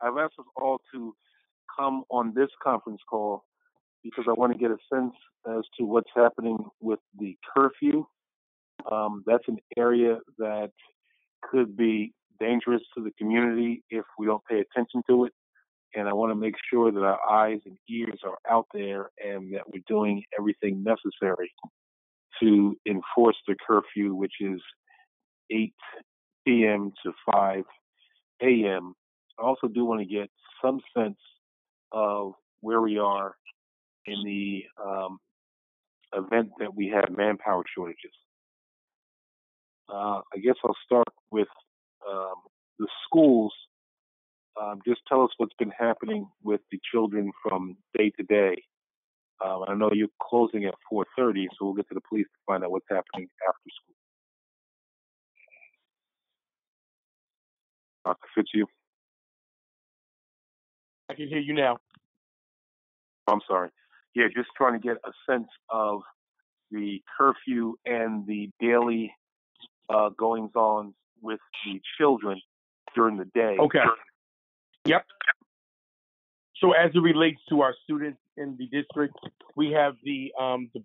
I've asked us all to come on this conference call because I want to get a sense as to what's happening with the curfew. That's an area that could be dangerous to the community if we don't pay attention to it. And I want to make sure that our eyes and ears are out there and that we're doing everything necessary to enforce the curfew, which is 8 p.m. to 5 a.m. I also do want to get some sense of where we are in the event that we have manpower shortages. I guess I'll start with the schools. Just tell us what's been happening with the children from day to day. I know you're closing at 4:30, so we'll get to the police to find out what's happening after school. Dr. Fitzhugh? I can hear you now. I'm sorry. Yeah, just trying to get a sense of the curfew and the daily goings-on with the children during the day. Okay. Yep. So as it relates to our students in the district, we have the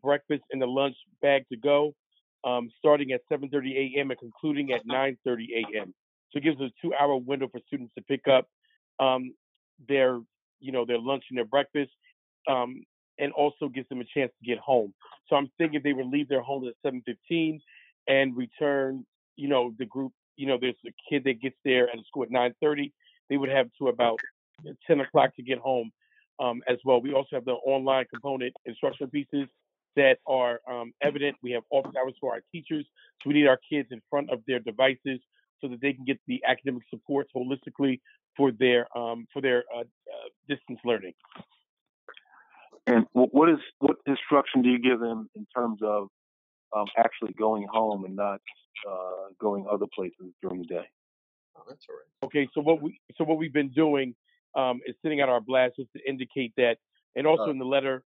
breakfast and the lunch bag to go, starting at 7:30 a.m. and concluding at 9:30 a.m. So it gives us a 2-hour window for students to pick up their lunch and their breakfast, and also gives them a chance to get home. So I'm thinking they would leave their homes at 7:15 and return. The group. There's a kid that gets there at school at 9:30. They would have to about 10 o'clock to get home as well. We also have the online component instructional pieces that are evident. We have office hours for our teachers. So we need our kids in front of their devices so that they can get the academic support holistically for their distance learning. And what instruction do you give them in terms of actually going home and not going other places during the day? Oh, that's all right. Okay, so what we've been doing is sending out our blasts to indicate that, and also in the letter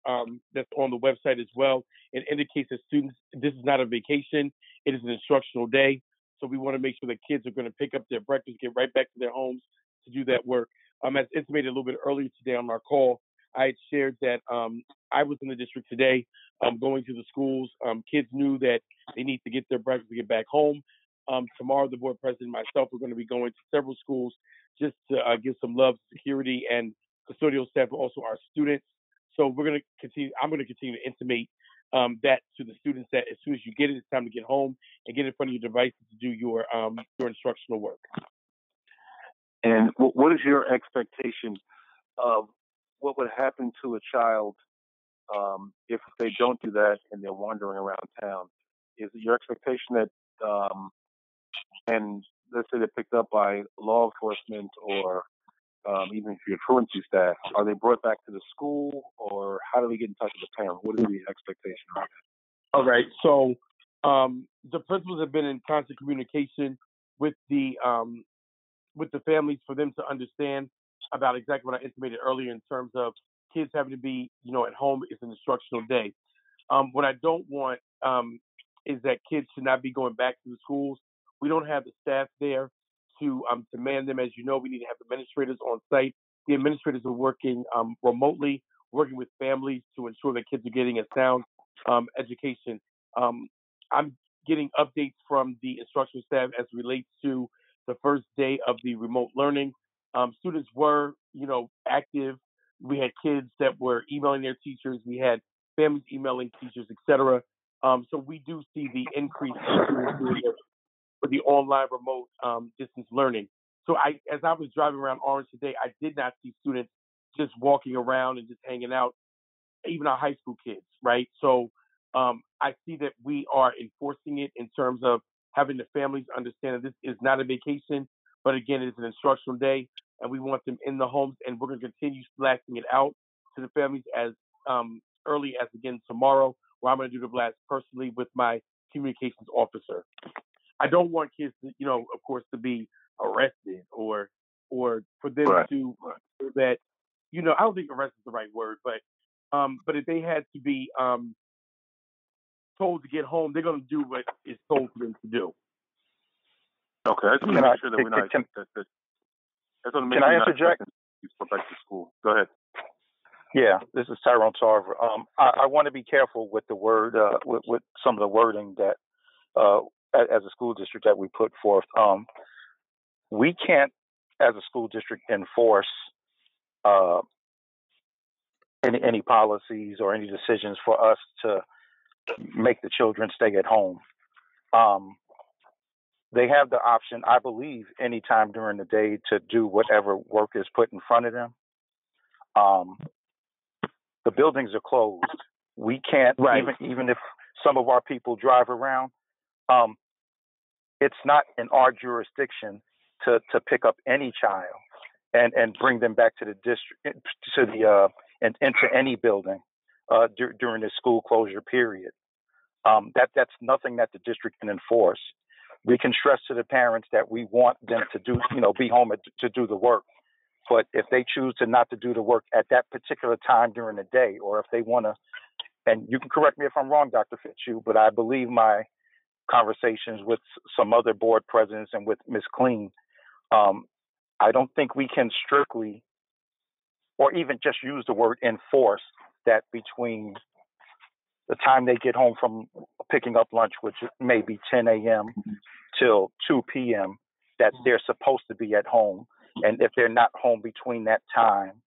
that's on the website as well, it indicates that students, this is not a vacation, it is an instructional day. So we want to make sure that kids are going to pick up their breakfast, get right back to their homes to do that work. As intimated a little bit earlier today on our call, I had shared that I was in the district today going to the schools. Kids knew that they need to get their breakfast to get back home. Tomorrow, the board president and myself are going to be going to several schools just to give some love, security, and custodial staff, but also our students. So we're going to continue. I'm going to continue to intimate that to the students that as soon as you get it, it's time to get home and get in front of your devices to do your instructional work. And what is your expectation of what would happen to a child if they don't do that and they're wandering around town? Is it your expectation that, and let's say they're picked up by law enforcement or even for your truancy staff, are they brought back to the school, or how do we get in touch with the parent? What is the expectation of that? All right. So the principals have been in constant communication with the families for them to understand about exactly what I intimated earlier in terms of kids having to be, at home is an instructional day. What I don't want is that kids should not be going back to the schools. We don't have the staff there to man them. As you know, we need to have administrators on site. The administrators are working remotely, working with families to ensure that kids are getting a sound education. I'm getting updates from the instructional staff as it relates to the first day of the remote learning. Students were, active. We had kids that were emailing their teachers. We had families emailing teachers, etc. So we do see the increase for the online remote distance learning. So as I was driving around Orange today, I did not see students just walking around and just hanging out, even our high school kids, right? So I see that we are enforcing it in terms of having the families understand that this is not a vacation, but again, it's an instructional day, and we want them in the homes, and we're going to continue blasting it out to the families as early as, again, tomorrow, where I'm going to do the blast personally with my communications officer. I don't want kids to, of course, to be arrested or for them to that, I don't think arrest is the right word, but if they had to be told to get home, they're going to do what is told for them to do. Okay, I just want to make sure that we're not. Can I interject? Back to school. Go ahead. Yeah, this is Tyrone Tarver. I want to be careful with the word, with some of the wording that, as a school district, that we put forth. We can't, as a school district, enforce any policies or any decisions for us to make the children stay at home. They have the option, I believe, anytime during the day to do whatever work is put in front of them. The buildings are closed. We can't, even if some of our people drive around, it's not in our jurisdiction to pick up any child and bring them back to the district, and into any building during the school closure period. That's nothing that the district can enforce. We can stress to the parents that we want them to do, be home to do the work. But if they choose to not to do the work at that particular time during the day, or if they want to, and you can correct me if I'm wrong, Dr. Fitzhugh, but I believe my conversations with some other board presidents and with Ms. Clean, I don't think we can strictly, or even just use the word enforce, that between the time they get home from picking up lunch, which may be 10 a.m. till 2 p.m., that they're supposed to be at home. And if they're not home between that time,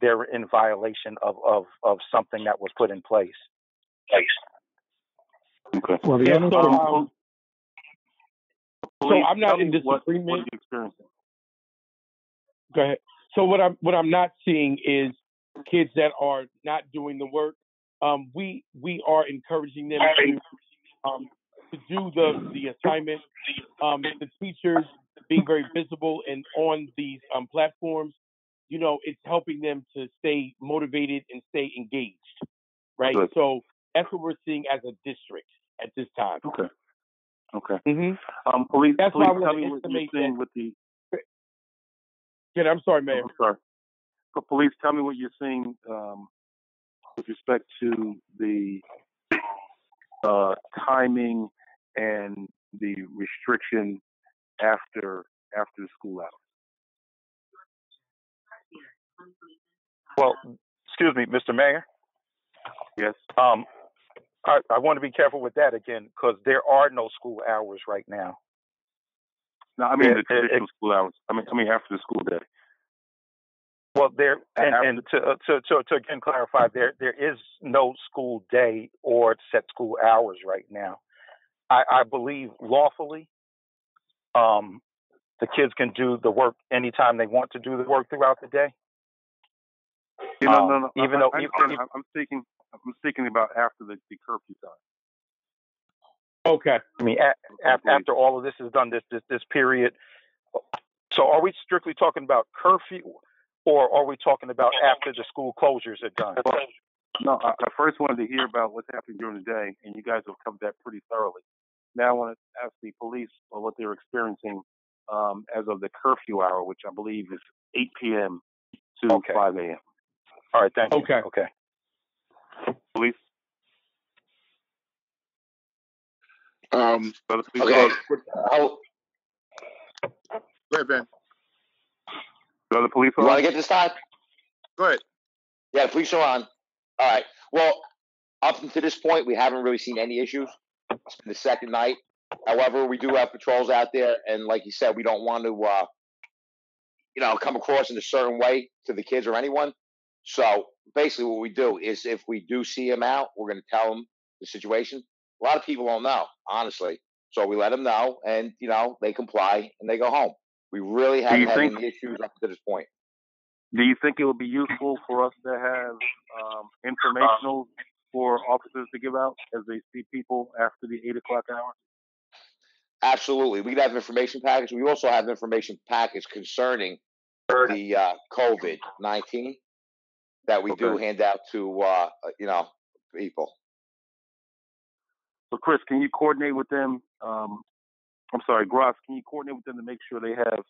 they're in violation of something that was put in place. Okay. Well, so I'm not in disagreement. What are you experiencing? Go ahead. So what I'm not seeing is kids that are not doing the work. We are encouraging them to do the assignment. The teachers being very visible and on these platforms, it's helping them to stay motivated and stay engaged, right? Good. So that's what we're seeing as a district at this time. Okay. Mm-hmm. Police that's why I tell want me to what you're estimate seeing that. with the. Yeah, I'm sorry, Mayor. I'm sorry. But police, tell me what you're seeing with respect to the timing and the restriction after the school hours. Well, excuse me, Mr. Mayor. Yes. I want to be careful with that again, because there are no school hours right now. No, I mean the traditional school hours. I mean after the school day. Well, and to again clarify, there is no school day or set school hours right now. I believe lawfully, the kids can do the work anytime they want to do the work throughout the day. No. I'm speaking about after the curfew time. Okay. I mean, after all of this is done, this period. So, are we strictly talking about curfew, or are we talking about after the school closures are done? No, I first wanted to hear about what's happening during the day, and you guys have covered that pretty thoroughly. Now I want to ask the police what they're experiencing as of the curfew hour, which I believe is 8 p.m. to 5 a.m. All right, thank you. Okay. Police? Okay. Go ahead, Ben. The police You want to get this time? Go ahead. Yeah, the police are on. All right. Well, up until this point, we haven't really seen any issues. It's been the second night. However, we do have patrols out there, and like you said, we don't want to, come across in a certain way to the kids or anyone. So basically, what we do is, if we do see them out, we're going to tell them the situation. A lot of people don't know, honestly. So we let them know, and they comply and they go home. We really haven't had any issues up to this point. Do you think it would be useful for us to have informational for officers to give out as they see people after the 8 o'clock hour? Absolutely. We have information package. We also have information package concerning the COVID-19 that we do hand out to, people. So, Chris, can you coordinate with them? Gross, can you coordinate with them to make sure they have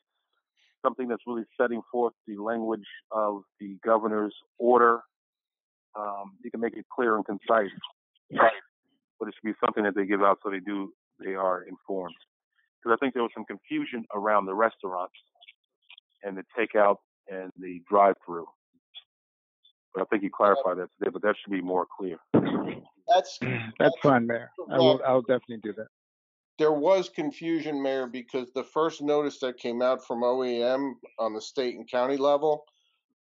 something that's really setting forth the language of the governor's order? You can make it clear and concise, but it should be something that they give out so they are informed. Because I think there was some confusion around the restaurants, and the takeout and the drive-through. But I think you clarified that today, but that should be more clear. That's fine, Mayor. I'll definitely do that. There was confusion, Mayor, because the first notice that came out from OEM on the state and county level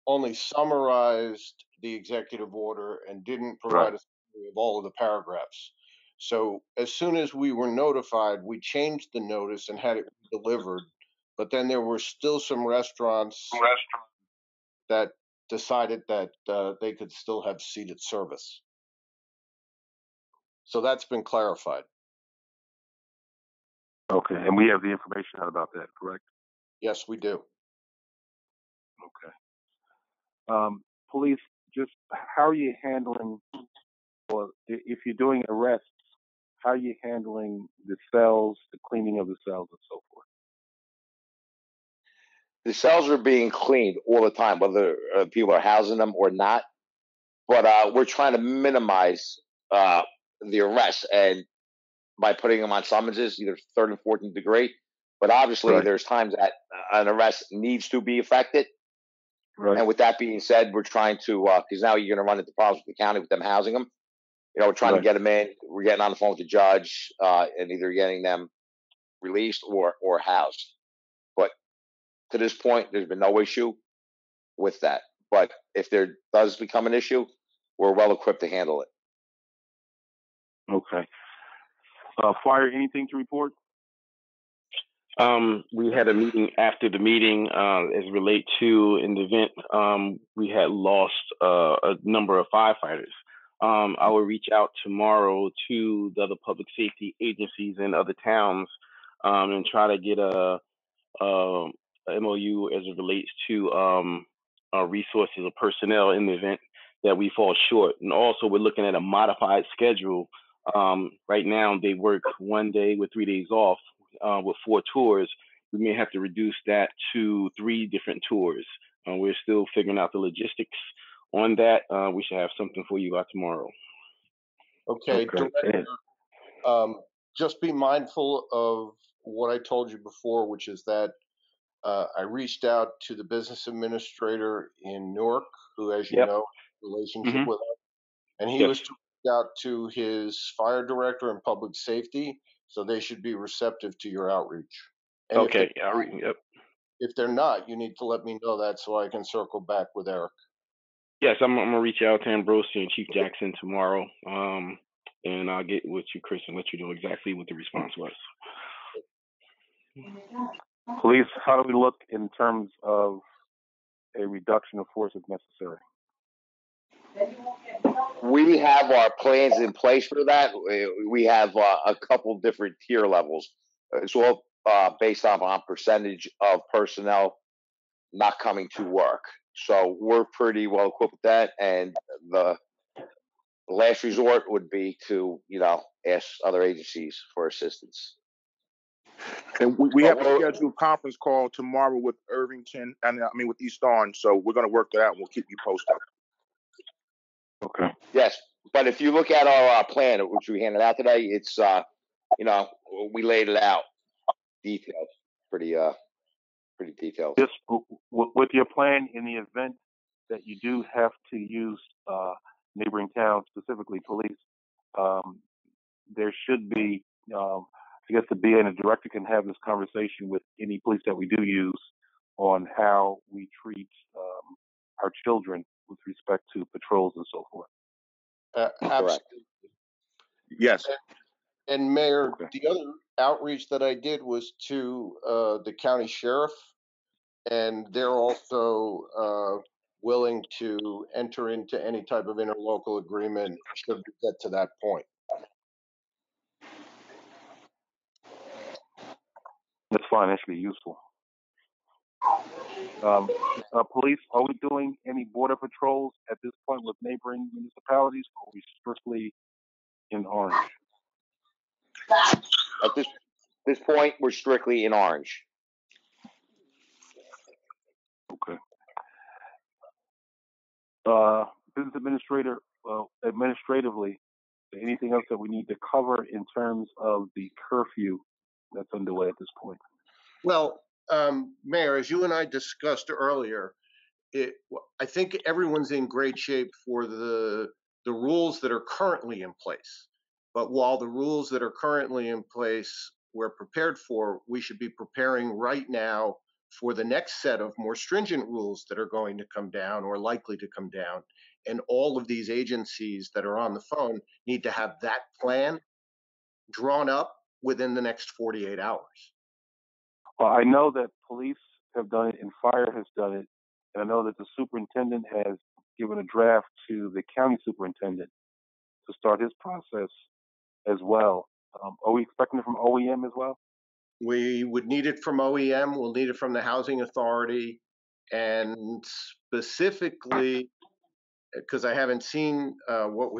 only summarized the executive order and didn't provide a summary of all of the paragraphs. So as soon as we were notified, we changed the notice and had it delivered. But then there were still some restaurants that decided that they could still have seated service. So that's been clarified. Okay, and we have the information out about that, correct? Yes, we do. Okay. Police, just how are you handling, or if you're doing arrests, how are you handling the cells, the cleaning of the cells, and so forth? The cells are being cleaned all the time, whether people are housing them or not. But we're trying to minimize the arrests and by putting them on summonses, either third and 14th degree. But obviously, there's times that an arrest needs to be effected. Right. And with that being said, we're trying to, because now you're going to run into problems with the county with them housing them. You know, we're trying to get them in. We're getting on the phone with the judge and either getting them released or housed. But to this point, there's been no issue with that. But if there does become an issue, we're well equipped to handle it. Okay. Fire, anything to report? We had a meeting after the meeting as it relate to an event. We had lost a number of firefighters. I will reach out tomorrow to the other public safety agencies in other towns and try to get a MOU as it relates to resources or personnel in the event that we fall short. And also we're looking at a modified schedule. Right now they work 1 day with 3 days off with 4 tours. We may have to reduce that to 3 different tours. We're still figuring out the logistics on that. We should have something for you by tomorrow. Okay. Director, just be mindful of what I told you before, which is that I reached out to the business administrator in Newark, who, as you know, relationship with us, and he was to reach out to his fire director and public safety, so they should be receptive to your outreach. And if they're not, you need to let me know that so I can circle back with Eric. Yes, I'm gonna reach out to Ambrosi and Chief Jackson tomorrow, and I'll get with you, Chris, and let you know exactly what the response was. Police, how do we look in terms of a reduction of force if necessary? We have our plans in place for that. We have a couple different tier levels. It's all based on percentage of personnel not coming to work. So we're pretty well equipped with that. And the last resort would be to, ask other agencies for assistance. And we have a scheduled conference call tomorrow with Irvington, with East Orange. So we're going to work that out and we'll keep you posted. Okay. Yes. But if you look at our plan, which we handed out today, it's, we laid it out detailed, pretty detailed. Just with your plan, in the event that you do have to use neighboring towns, specifically police, there should be, I guess the BA and the director can have this conversation with any police that we do use on how we treat our children with respect to patrols and so forth. Absolutely. Yes. And Mayor, the other outreach that I did was to the county sheriff, and they're also willing to enter into any type of interlocal agreement should we get to that point. That's fine. That should be useful. Police, are we doing any border patrols at this point with neighboring municipalities, or are we strictly in Orange? At this point, we're strictly in Orange. Okay. Business administrator, administratively, anything else that we need to cover in terms of the curfew that's underway at this point? Well, Mayor, as you and I discussed earlier, I think everyone's in great shape for the rules that are currently in place. But while the rules that are currently in place we're prepared for, we should be preparing right now for the next set of more stringent rules that are going to come down or likely to come down. And all of these agencies that are on the phone need to have that plan drawn up within the next 48 hours. Well, I know that police have done it and fire has done it. And I know that the superintendent has given a draft to the county superintendent to start his process as well. Are we expecting it from OEM as well? We would need it from OEM. We'll need it from the Housing Authority. And specifically, because I haven't seen what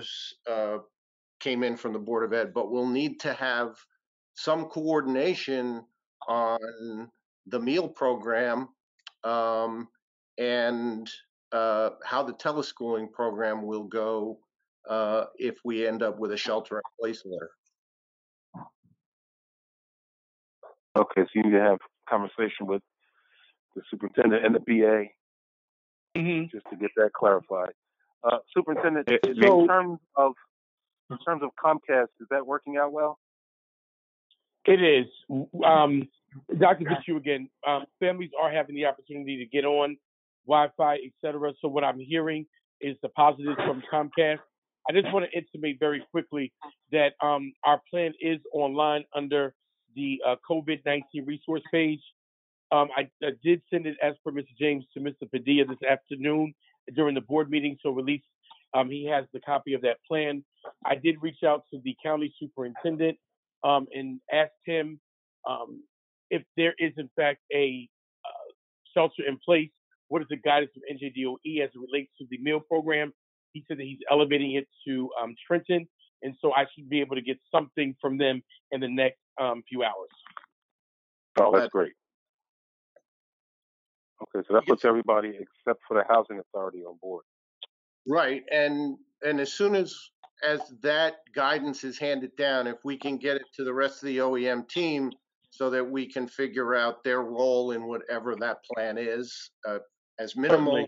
came in from the Board of Ed, but we'll need to have some coordination on the meal program and how the teleschooling program will go if we end up with a shelter-in-place order. Okay, so you need to have a conversation with the superintendent and the BA just to get that clarified. Superintendent, in terms of Comcast, is that working out well? It is. Dr. Fitzhugh again. Families are having the opportunity to get on Wi-Fi, etc. So what I'm hearing is the positives from Comcast. I just want to intimate very quickly that our plan is online under the COVID-19 resource page. I did send it as per Mr. James to Mr. Padilla this afternoon during the board meeting, so at least he has the copy of that plan. I did reach out to the county superintendent and asked him if there is in fact a shelter in place, what is the guidance from NJDOE as it relates to the meal program. He said that he's elevating it to Trenton, and so I should be able to get something from them in the next few hours. Oh, that's great. Okay, so that puts everybody except for the Housing Authority on board. Right, and as soon as that guidance is handed down, if we can get it to the rest of the OEM team so that we can figure out their role in whatever that plan is, as minimal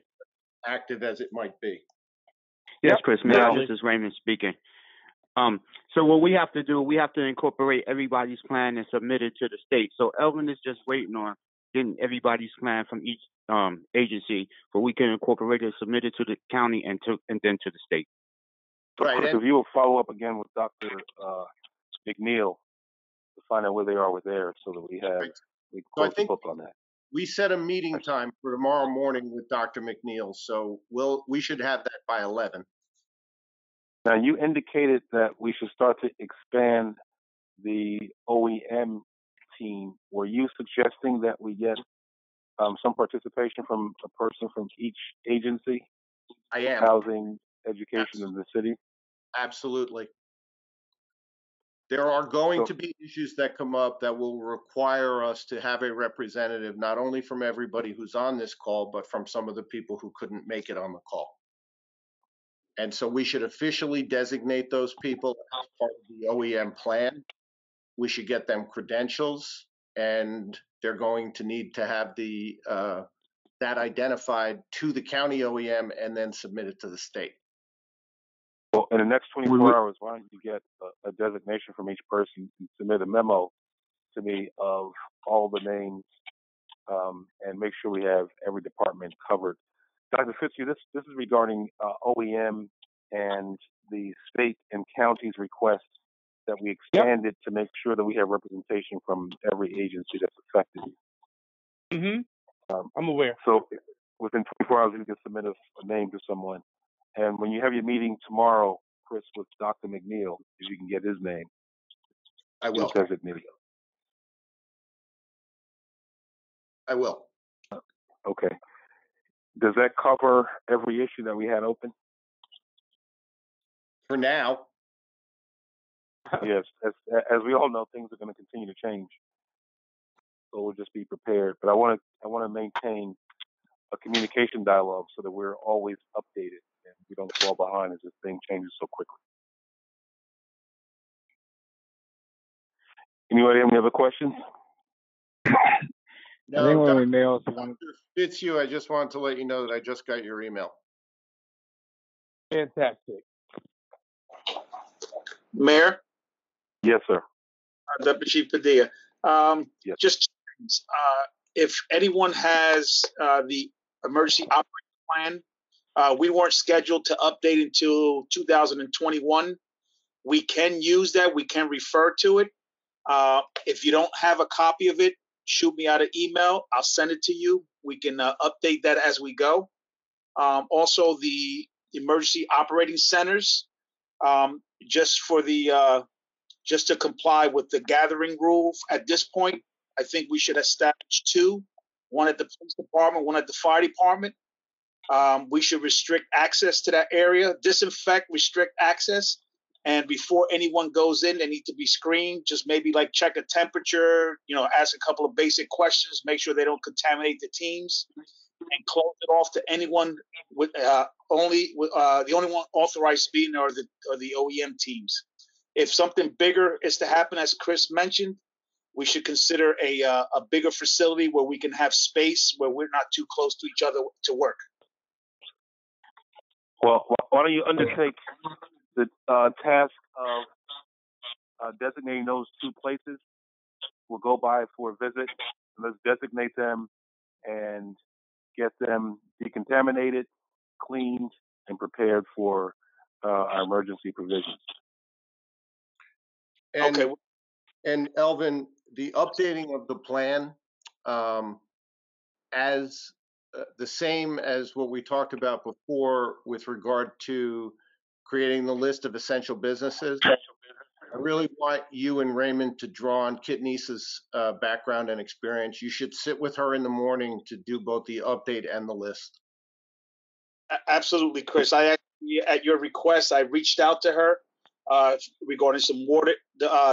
active as it might be. Yes, Chris, Mayor, this is Raymond speaking. So what we have to do, we have to incorporate everybody's plan and submit it to the state. So Elvin is just waiting on getting everybody's plan from each agency, but we can incorporate it, submit it to the county, and then to the state. Right. So if you will follow up again with Dr. McNeil to find out where they are with theirs, so that we close the book on that. We set a meeting time for tomorrow morning with Dr. McNeil, so we should have that by 11. Now, you indicated that we should start to expand the OEM team. Were you suggesting that we get some participation from a person from each agency? I am. Housing, education in the city? Absolutely. There are going to be issues that come up that will require us to have a representative, not only from everybody who's on this call, but from some of the people who couldn't make it on the call. And so we should officially designate those people as part of the OEM plan. We should get them credentials, and they're going to need to have that identified to the county OEM and then submitted to the state. Well, in the next 24 hours, why don't you get a designation from each person and submit a memo to me of all the names and make sure we have every department covered. Dr. Fitzhugh, this is regarding OEM and the state and county's request that we expand it to make sure that we have representation from every agency that's affected. I'm aware. So within 24 hours, you can submit a name to someone. And when you have your meeting tomorrow, Chris, with Dr. McNeil, if you can get his name. I will. I will. Okay. Does that cover every issue that we had open? For now. Yes. As we all know, things are going to continue to change. So we'll just be prepared. But I want to maintain a communication dialogue so that we're always updated and we don't fall behind as this thing changes so quickly. Anybody have any other questions? I think No, when we mail someone, Dr. Fitzhugh, I just wanted to let you know that I just got your email. Fantastic. Mayor, Yes, sir. Deputy Chief Padilla. Yes. Just if anyone has the emergency operating plan, we weren't scheduled to update until 2021. We can use that. We can refer to it. If you don't have a copy of it, shoot me out an email. I'll send it to you. We can update that as we go. Also, the emergency operating centers, just for the just to comply with the gathering rule at this point, I think we should establish two, one at the police department, one at the fire department. We should restrict access to that area, disinfect, restrict access. And before anyone goes in, they need to be screened. Just maybe like check a temperature, ask a couple of basic questions, make sure they don't contaminate the teams, and close it off to anyone with the only one authorized to be in are the OEM teams. If something bigger is to happen, as Chris mentioned, we should consider a bigger facility where we can have space where we're not too close to each other to work. Well, why don't you undertake the task of designating those two places? We'll go by for a visit. Let's designate them and get them decontaminated, cleaned, and prepared for our emergency provisions. And, okay. And Elvin, the updating of the plan as the same as what we talked about before with regard to creating the list of essential businesses. I really want you and Raymond to draw on Kitnice's background and experience. You should sit with her in the morning to do both the update and the list. Absolutely, Chris. I actually, at your request, I reached out to her regarding some water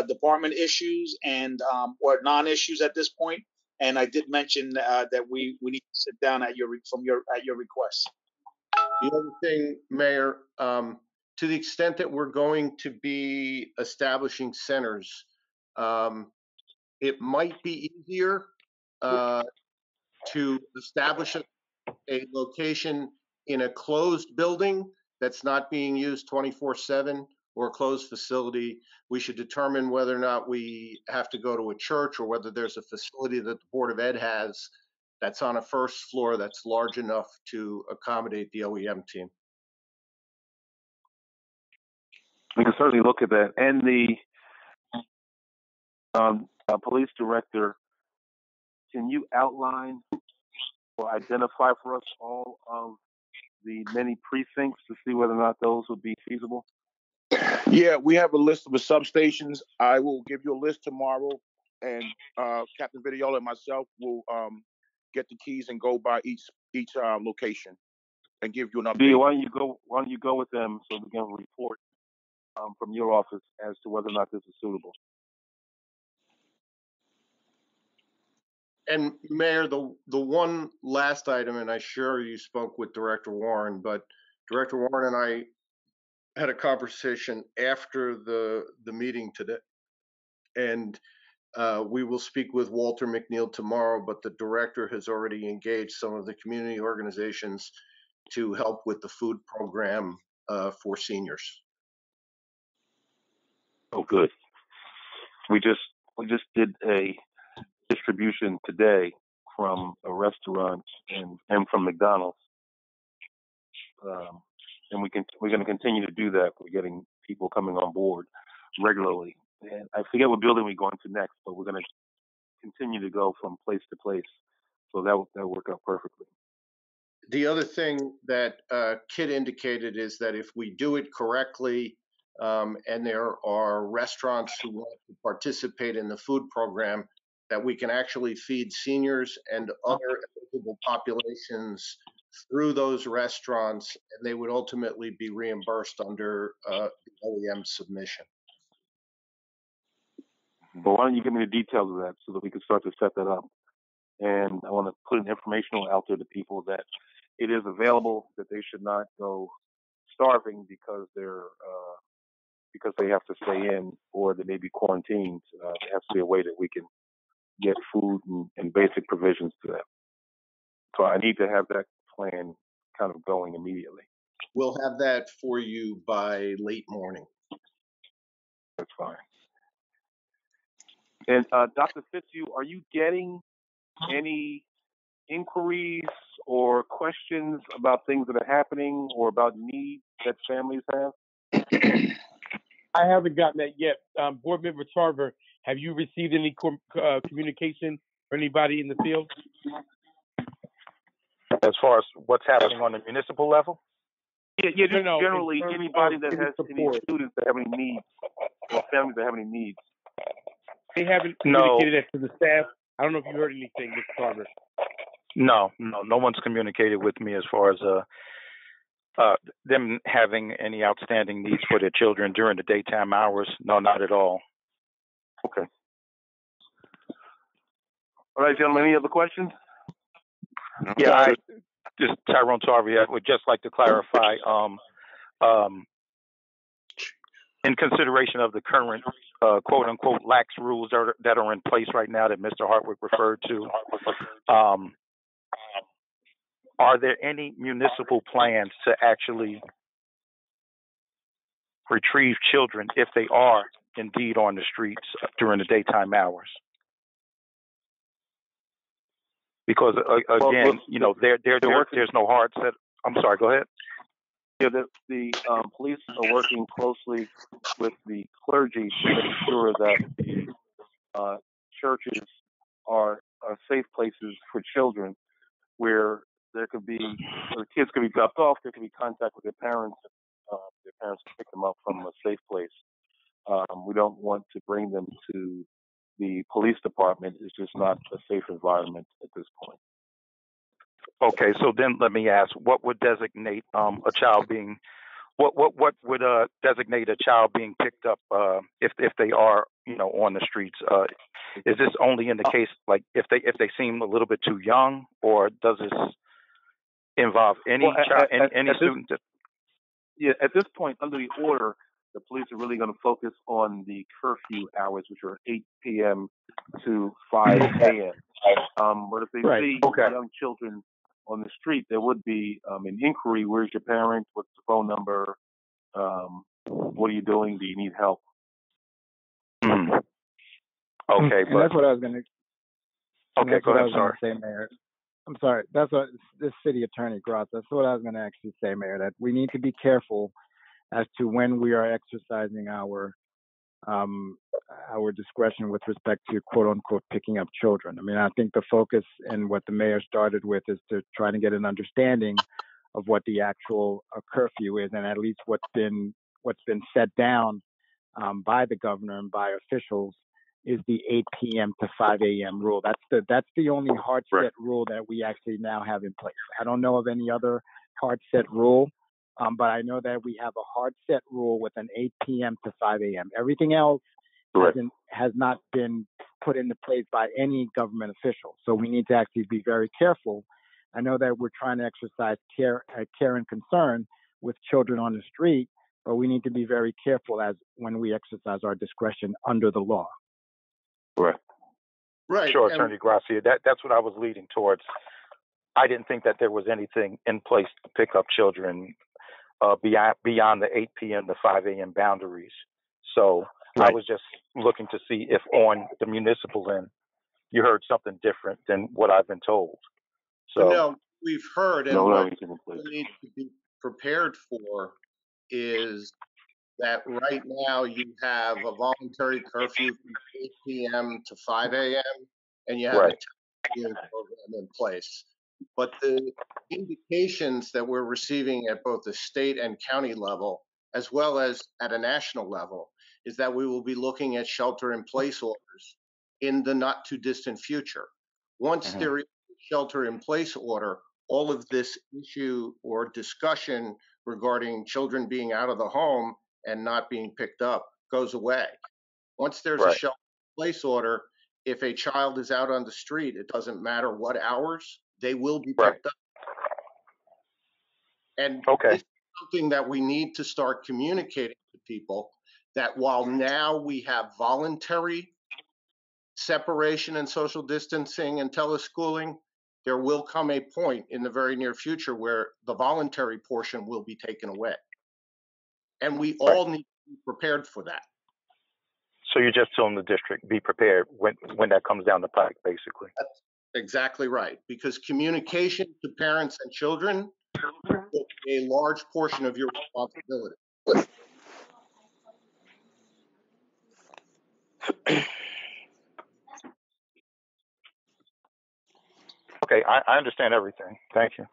department issues and or non-issues at this point, and I did mention that we need to sit down at your request. The other thing, Mayor, to the extent that we're going to be establishing centers, it might be easier to establish a location in a closed building that's not being used 24/7 or a closed facility. We should determine whether or not we have to go to a church or whether there's a facility that the Board of Ed has that's on a first floor that's large enough to accommodate the OEM team. We can certainly look at that. And the police director, can you outline or identify for us all of the many precincts to see whether or not those would be feasible? Yeah, we have a list of the substations. I will give you a list tomorrow, and Captain Vidiola and myself will get the keys and go by each location and give you an update. Why don't you go with them so we can report from your office as to whether or not this is suitable? And Mayor, the one last item, and I'm sure you spoke with Director Warren, but Director Warren and I had a conversation after the meeting today, and we will speak with Walter McNeil tomorrow, but the director has already engaged some of the community organizations to help with the food program for seniors. Oh, good. We just did a distribution today from a restaurant and from McDonald's, and we're going to continue to do that. We're getting people coming on board regularly, and I forget what building we're going to next, but we're going to continue to go from place to place. So that'll work out perfectly. The other thing that Kit indicated is that if we do it correctly, and there are restaurants who want to participate in the food program, that we can actually feed seniors and other eligible populations through those restaurants, and they would ultimately be reimbursed under the OEM submission. But why don't you give me the details of that so that we can start to set that up? And I want to put an informational out there to people that it is available, that they should not go starving because they have to stay in or they may be quarantined. There has to be a way that we can get food and basic provisions to them. So I need to have that plan kind of going immediately. We'll have that for you by late morning. That's fine. And Dr. Fitzhugh, are you getting any inquiries or questions about things that are happening or about needs that families have? I haven't gotten that yet. Board Member Tarver, have you received any communication from anybody in the field? As far as what's happening on the municipal level? Yeah, just No, generally anybody that has any students that have any needs or families that have any needs. They haven't communicated that to the staff. I don't know if you heard anything, Mr. Tarver. No one's communicated with me as far as them having any outstanding needs for their children during the daytime hours. No, not at all. Okay. All right, gentlemen, any other questions? Yeah, just Tyrone Tarver, I would just like to clarify, in consideration of the current quote unquote lax rules that are in place right now that Mr. Hartwick referred to, are there any municipal plans to actually retrieve children if they are indeed on the streets during the daytime hours? Because again, there's no hard set. I'm sorry. Go ahead. Yeah, the police are working closely with the clergy to make sure that churches are safe places for children, where the kids could be dropped off. There could be contact with their parents. Their parents can pick them up from a safe place. We don't want to bring them to the police department. It's just not a safe environment at this point. Okay, so then let me ask, what would designate a child being, what would designate a child being picked up if they are on the streets? Is this only in the case like if they seem a little bit too young, or does this involve any student? Yeah, at this point, under the order, the police are really going to focus on the curfew hours, which are 8 p.m. to 5 a.m. But if they see young children on the street, there would be an inquiry. Where's your parent? What's the phone number? What are you doing? Do you need help? Okay, and that's what I was going to. Okay, go ahead. Sorry, say, Mayor. I'm sorry. That's what this city attorney Gross. That's what I was going to actually say, Mayor. That we need to be careful as to when we are exercising our discretion with respect to quote unquote picking up children. I mean, I think the focus and what the mayor started with is to try to get an understanding of what the actual curfew is, and at least what's been set down by the governor and by officials is the 8 p.m. to 5 a.m. rule. That's the only hard set rule that we actually now have in place. I don't know of any other hard set rule, but I know that we have a hard set rule with an 8 p.m. to 5 a.m. Everything else has not been put into place by any government official. So we need to actually be very careful. I know that we're trying to exercise care and concern with children on the street, but we need to be very careful as when we exercise our discretion under the law. Right. Sure, Attorney Gracia. That's what I was leading towards. I didn't think that there was anything in place to pick up children beyond the 8 p.m. to 5 a.m. boundaries. So I was just looking to see if on the municipal end you heard something different than what I've been told. So no, we've heard, and what we need to be prepared for is that right now you have a voluntary curfew from 8 p.m. to 5 a.m. and you have a hearing program in place. But the indications that we're receiving at both the state and county level, as well as at a national level, is that we will be looking at shelter-in-place orders in the not-too-distant future. Once there is a shelter-in-place order, all of this issue or discussion regarding children being out of the home and not being picked up goes away. Once there's a shelter-in-place order, if a child is out on the street, it doesn't matter what hours, they will be picked up. And this is something that we need to start communicating to people, that while now we have voluntary separation and social distancing and teleschooling, there will come a point in the very near future where the voluntary portion will be taken away. And we all need to be prepared for that. So you're just telling the district, be prepared when that comes down the pike, basically. That's exactly right, because communication to parents and children will be a large portion of your responsibility. Okay, I understand everything. Thank you.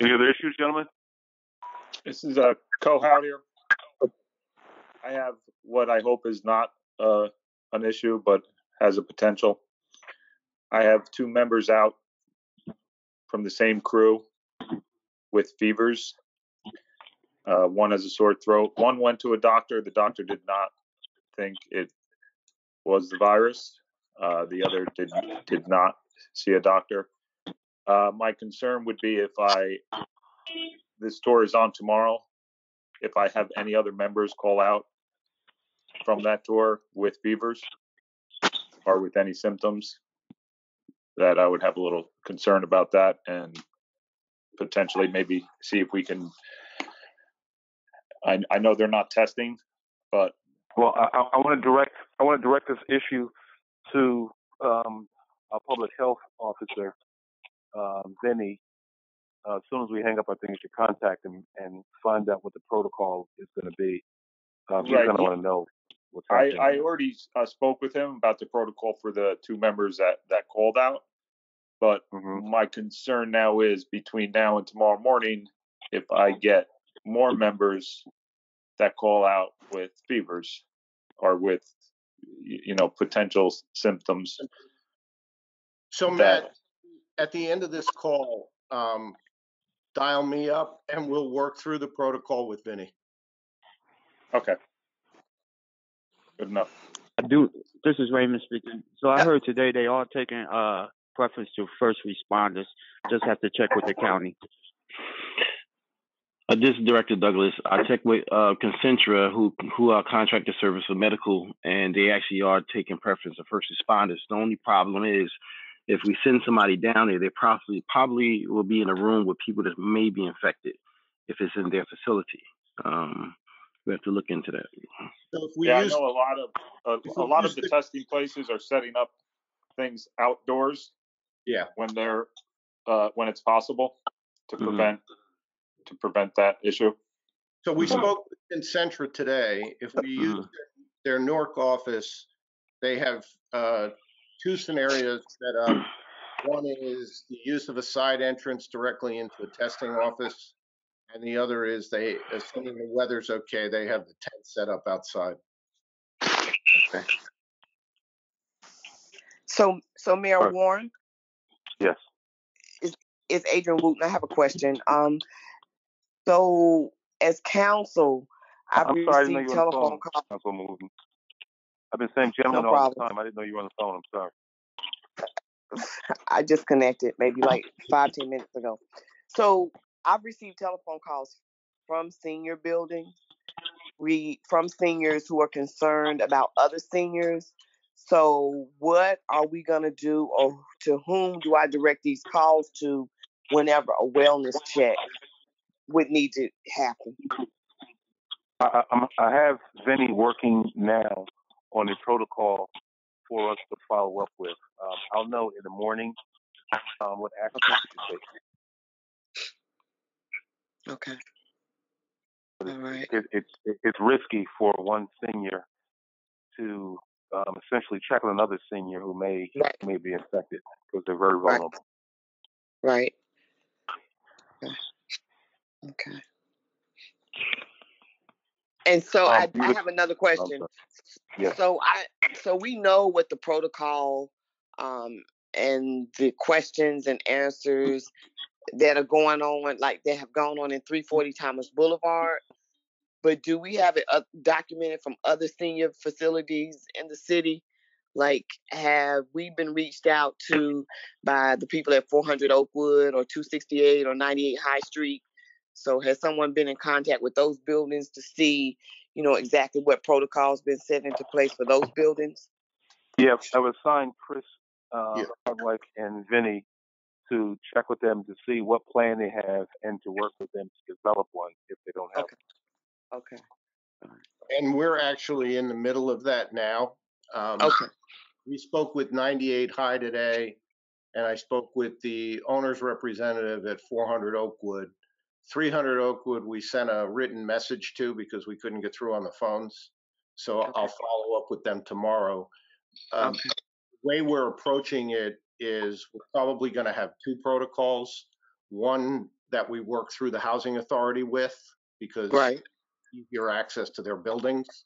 Any other issues, gentlemen? This is Cohout here. I have what I hope is not an issue, but has a potential. I have 2 members out from the same crew with fevers. One has a sore throat. One went to a doctor. The doctor did not think it was the virus. The other did not see a doctor. My concern would be if this tour is on tomorrow, if I have any other members call out from that tour with fevers or with any symptoms, that I would have a little concern about that, and potentially maybe see if we can. I know they're not testing, but well, I want to direct this issue to our public health officer, Vinny. As soon as we hang up, I think you should contact him and find out what the protocol is going to be. He's going to want to know what's happening. I already spoke with him about the protocol for the 2 members that called out. But my concern now is between now and tomorrow morning, if I get more members that call out with fevers or with, potential symptoms. So Matt, at the end of this call, dial me up and we'll work through the protocol with Vinny. Okay. Good enough. This is Raymond speaking. So I heard today they are taking preference to first responders. Just have to check with the county. This is Director Douglas. I checked with Concentra, who are contracted service for medical, and they actually are taking preference of first responders. The only problem is if we send somebody down there, they probably will be in a room with people that may be infected if it's in their facility. We have to look into that. So if I know a lot of the testing places are setting up things outdoors. Yeah. When when it's possible to prevent that issue. So we spoke with Concentra today. If we use their Newark office, they have 2 scenarios set up. One is the use of a side entrance directly into a testing office, and the other is assuming the weather's okay, they have the tent set up outside. Okay. So Mayor Warren? Yes. Is Adrian Wooten. I have a question. So as counsel, I've received telephone calls. I've been saying gentlemen all the time. I didn't know you were on the phone. I'm sorry. I just connected maybe like 5-10 minutes ago. So I've received telephone calls from senior buildings, from seniors who are concerned about other seniors. So what are we going to do, or to whom do I direct these calls to whenever a wellness check would need to happen? I have Vinny working now on a protocol for us to follow up with. I'll know in the morning what action to take. Okay. All right. It's risky for one senior to essentially check on another senior who may be infected because they're very vulnerable. Right. Okay. And so I have another question. Yes. So we know what the protocol and the questions and answers that are going on, like they have gone on in 340 Thomas Boulevard. But do we have it documented from other senior facilities in the city? Like, have we been reached out to by the people at 400 Oakwood or 268 or 98 High Street So has someone been in contact with those buildings to see, exactly what protocols been set into place for those buildings? Yeah, I would assign Chris, Yeah. Hardwick, and Vinny to check with them to see what plan they have and to work with them to develop one if they don't have Okay. And we're actually in the middle of that now. Okay. We spoke with 98 High today, and I spoke with the owner's representative at 400 Oakwood. 300 Oakwood, we sent a written message to because we couldn't get through on the phones. So I'll follow up with them tomorrow. The way we're approaching it is we're probably going to have two protocols. One that we work through the housing authority with because easier access to their buildings,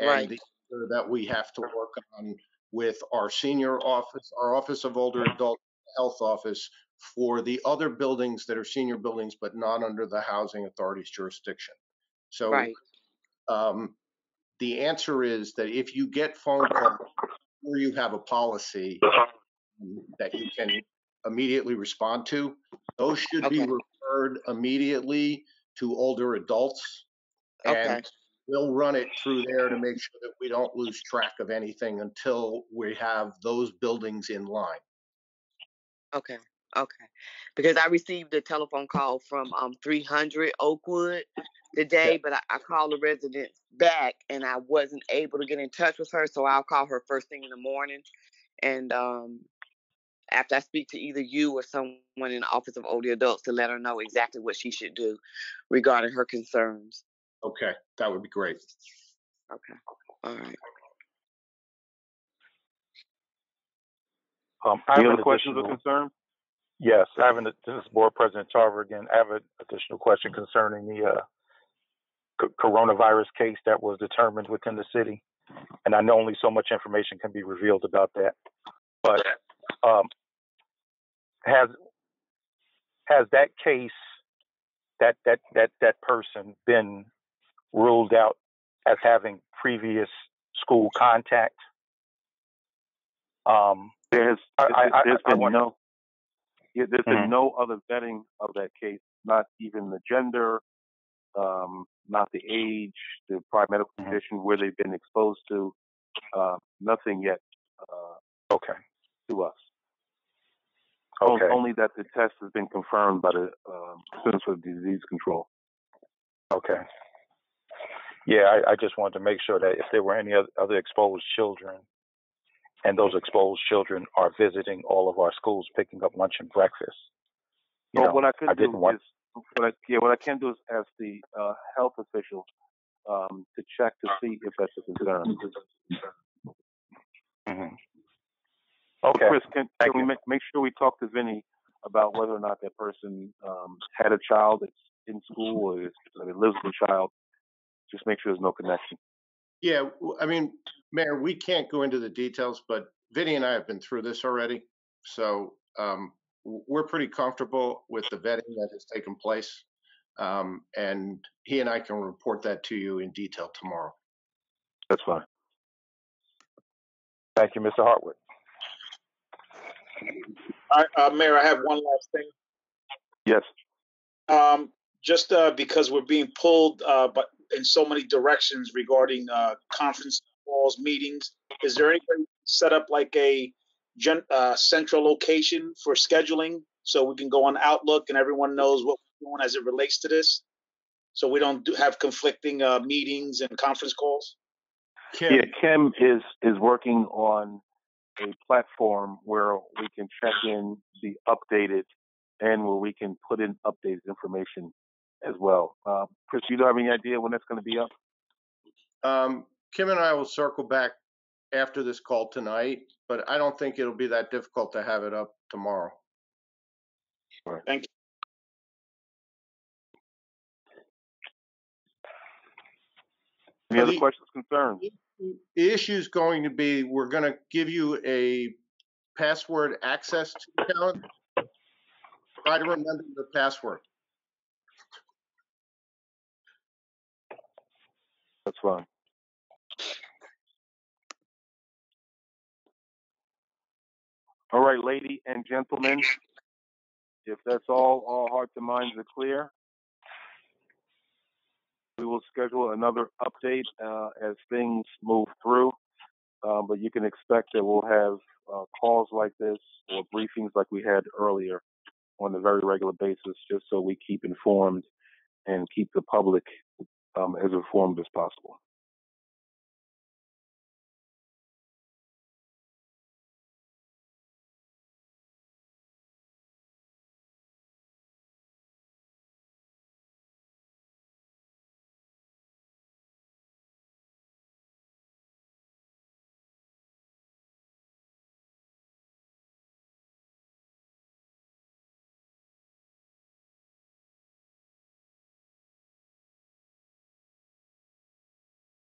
and the other that we have to work on with our senior office, our Office of Older Adult Health Office, for the other buildings that are senior buildings but not under the housing authority's jurisdiction. So the answer is that if you get phone calls or you have a policy that you can immediately respond to, those should be referred immediately to older adults. And we'll run it through there to make sure that we don't lose track of anything until we have those buildings in line. Okay. Because I received a telephone call from 300 Oakwood today, but I called the resident back and I wasn't able to get in touch with her, so I'll call her first thing in the morning. And after I speak to either you or someone in the Office of Older Adults to let her know exactly what she should do regarding her concerns. Okay, that would be great. Okay, all right. Any other questions or concerns? Yes, this is Board President Tarver again. I have an additional question concerning the coronavirus case that was determined within the city. And I know only so much information can be revealed about that. But has that case, that person been ruled out as having previous school contact? There's been no other vetting of that case, not even the gender, not the age, the prior medical condition, where they've been exposed to, nothing yet to us. Only that the test has been confirmed by the Centers for Disease Control. Okay. Yeah, I just wanted to make sure that if there were any other exposed children, and those exposed children are visiting all of our schools, picking up lunch and breakfast. What I can do is ask the health official to check to see if that's a concern. Okay. Chris, can we make sure we talk to Vinny about whether or not that person had a child that's in school or lives with a child? Just make sure there's no connection. Yeah, I mean, Mayor, we can't go into the details, but Vinny and I have been through this already. So we're pretty comfortable with the vetting that has taken place. And he and I can report that to you in detail tomorrow. That's fine. Thank you, Mr. Hartwood. Mayor, I have one last thing. Yes. Just because we're being pulled but in so many directions regarding conference calls, meetings, is there anybody set up like a central location for scheduling so we can go on Outlook and everyone knows what we're doing as it relates to this? So we don't have conflicting meetings and conference calls? Kim is working on a platform where we can check in the updated and where we can put in updated information as well. Chris, do you have any idea when that's going to be up? Kim and I will circle back after this call tonight, but I don't think it'll be that difficult to have it up tomorrow. All right. Thank you. Any other questions, concerns? The issue is going to be, we're going to give you a password access to the account. Try to remember the password. That's fine. All right, ladies and gentlemen, if that's all hearts and minds are clear, We will schedule another update as things move through, but you can expect that we'll have calls like this or briefings like we had earlier on a very regular basis, just so we keep informed and keep the public as informed as possible.